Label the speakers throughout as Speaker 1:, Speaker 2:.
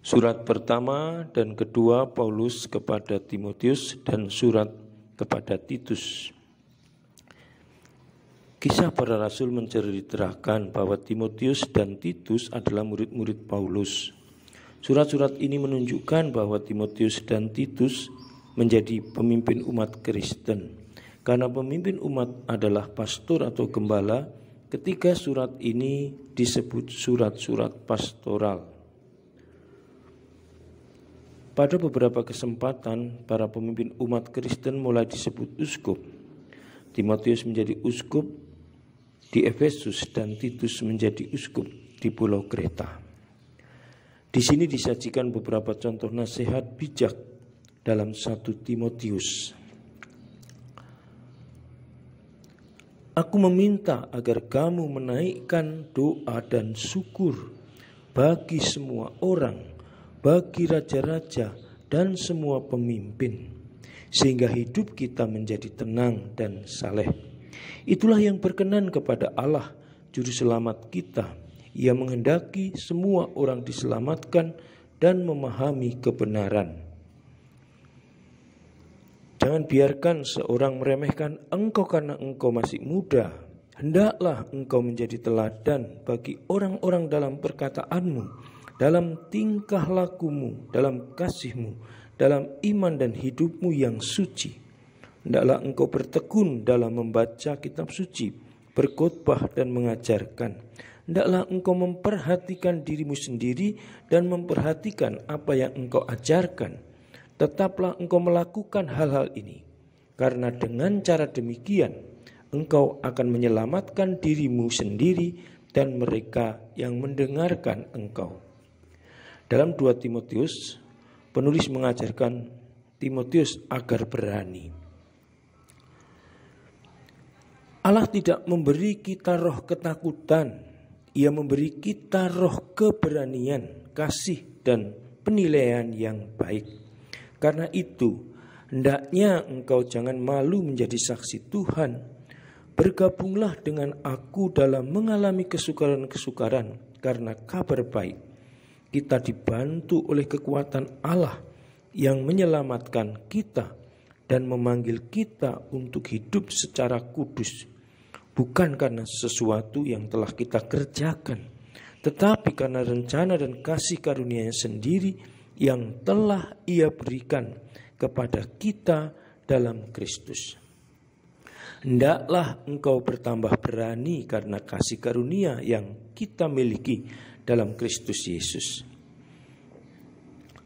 Speaker 1: Surat pertama dan kedua Paulus kepada Timotius dan surat kepada Titus. Kisah para Rasul menceritakan bahwa Timotius dan Titus adalah murid-murid Paulus. Surat-surat ini menunjukkan bahwa Timotius dan Titus menjadi pemimpin umat Kristen. Karena pemimpin umat adalah pastor atau gembala, ketika surat ini disebut surat-surat pastoral. Pada beberapa kesempatan, para pemimpin umat Kristen mulai disebut uskup. Timotius menjadi uskup di Efesus dan Titus menjadi uskup di Pulau Kreta. Di sini disajikan beberapa contoh nasihat bijak dalam 1 Timotius. Aku meminta agar kamu menaikkan doa dan syukur bagi semua orang, bagi raja-raja dan semua pemimpin, sehingga hidup kita menjadi tenang dan saleh. Itulah yang berkenan kepada Allah, Juru Selamat kita. Ia menghendaki semua orang diselamatkan dan memahami kebenaran. Jangan biarkan seorang meremehkan engkau karena engkau masih muda. Hendaklah engkau menjadi teladan bagi orang-orang dalam perkataanmu, dalam tingkah lakumu, dalam kasihmu, dalam iman dan hidupmu yang suci. Hendaklah engkau bertekun dalam membaca kitab suci, berkhotbah dan mengajarkan. Hendaklah engkau memperhatikan dirimu sendiri dan memperhatikan apa yang engkau ajarkan. Tetaplah engkau melakukan hal-hal ini, karena dengan cara demikian engkau akan menyelamatkan dirimu sendiri dan mereka yang mendengarkan engkau. Dalam 2 Timotius, penulis mengajarkan Timotius agar berani. Allah tidak memberi kita roh ketakutan, Ia memberi kita roh keberanian, kasih dan penilaian yang baik. Karena itu, hendaknya engkau jangan malu menjadi saksi Tuhan. Bergabunglah dengan aku dalam mengalami kesukaran-kesukaran karena kabar baik. Kita dibantu oleh kekuatan Allah yang menyelamatkan kita dan memanggil kita untuk hidup secara kudus. Bukan karena sesuatu yang telah kita kerjakan, tetapi karena rencana dan kasih karunia-Nya sendiri yang telah Ia berikan kepada kita dalam Kristus. Hendaklah engkau bertambah berani karena kasih karunia yang kita miliki dalam Kristus Yesus.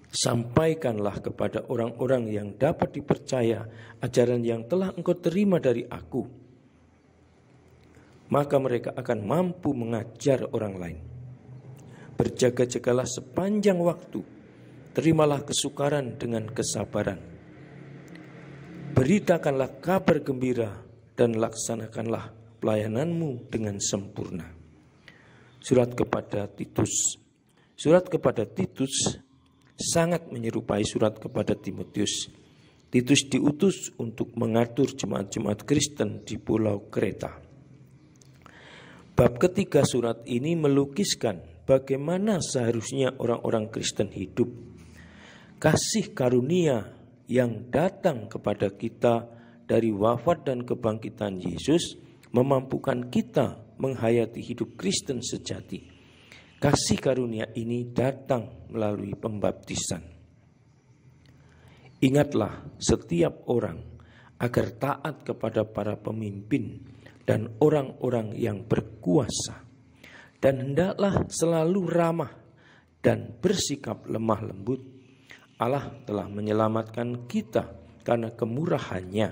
Speaker 1: Sampaikanlah kepada orang-orang yang dapat dipercaya ajaran yang telah engkau terima dari aku. Maka mereka akan mampu mengajar orang lain. Berjaga-jagalah sepanjang waktu. Terimalah kesukaran dengan kesabaran. Beritakanlah kabar gembira dan laksanakanlah pelayananmu dengan sempurna. Surat kepada Titus. Surat kepada Titus sangat menyerupai surat kepada Timotius. Titus diutus untuk mengatur jemaat-jemaat Kristen di Pulau Kreta. Bab ketiga surat ini melukiskan bagaimana seharusnya orang-orang Kristen hidup. Kasih karunia yang datang kepada kita dari wafat dan kebangkitan Yesus memampukan kita menghayati hidup Kristen sejati. Kasih karunia ini datang melalui pembaptisan. Ingatlah setiap orang agar taat kepada para pemimpin dan orang-orang yang berkuasa, dan hendaklah selalu ramah dan bersikap lemah lembut. Allah telah menyelamatkan kita karena kemurahan-Nya.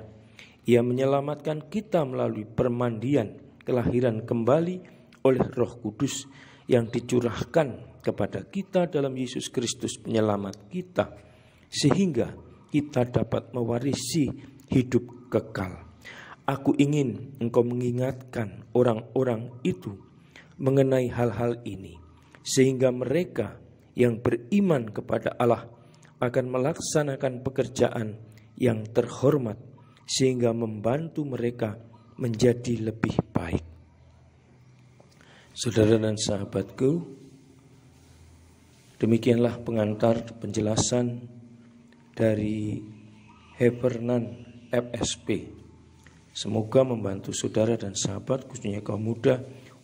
Speaker 1: Ia menyelamatkan kita melalui permandian kelahiran kembali oleh Roh Kudus yang dicurahkan kepada kita dalam Yesus Kristus penyelamat kita, sehingga kita dapat mewarisi hidup kekal. Aku ingin engkau mengingatkan orang-orang itu mengenai hal-hal ini, sehingga mereka yang beriman kepada Allah akan melaksanakan pekerjaan yang terhormat, sehingga membantu mereka menjadi lebih baik. Saudara dan sahabatku, Demikianlah pengantar penjelasan dari Heffernan FSP. Semoga membantu saudara dan sahabat, khususnya kaum muda,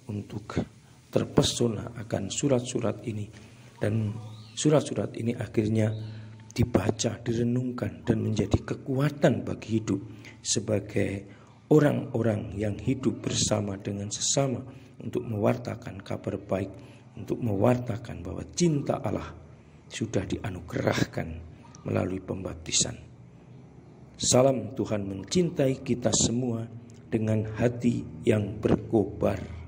Speaker 1: untuk terpesona akan surat-surat ini. Dan surat-surat ini akhirnya dibaca, direnungkan, dan menjadi kekuatan bagi hidup sebagai orang-orang yang hidup bersama dengan sesama untuk mewartakan kabar baik, untuk mewartakan bahwa cinta Allah sudah dianugerahkan melalui pembaptisan. Salam, Tuhan mencintai kita semua dengan hati yang berkobar.